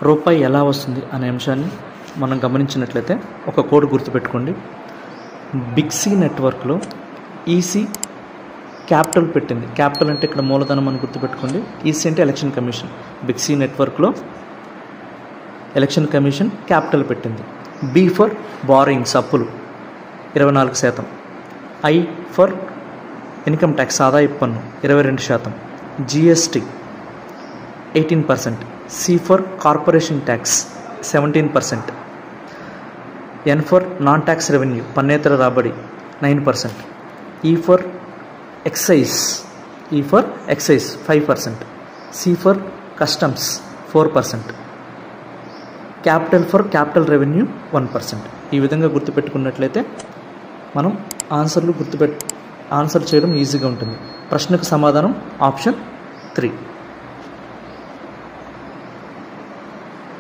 రూపాయి ఎలా వస్తుంది అనే అంశాన్ని మనం గమనించినట్లయితే ఒక కోడ్ గుర్తుపెట్టుకోండి. బిగ్ సి నెట్వర్క్లో ఈసీ క్యాపిటల్ పెట్టింది. క్యాపిటల్ అంటే ఇక్కడ మూలధనం అని గుర్తుపెట్టుకోండి. ఈసీ అంటే ఎలక్షన్ కమిషన్. బిగ్ సి నెట్వర్క్లో ఎలక్షన్ కమిషన్ క్యాపిటల్ పెట్టింది. బి ఫర్ బారోయింగ్స్, అప్పులు 24%. ఐ ఫర్ ఇన్కమ్ ట్యాక్స్, ఆదాయపు పన్ను 22%. GST 18%. C for corporation tax 17%. N for non tax revenue, పన్నేతర రాబడి 9%. E for excise 5%. C for customs 4%. Capital for capital revenue 1%. ఈ విధంగా గుర్తుపెట్టుకున్నట్లయితే మనం ఆన్సర్ చేయడం ఈజీగా ఉంటుంది. ప్రశ్నకు సమాధానం ఆప్షన్ 3.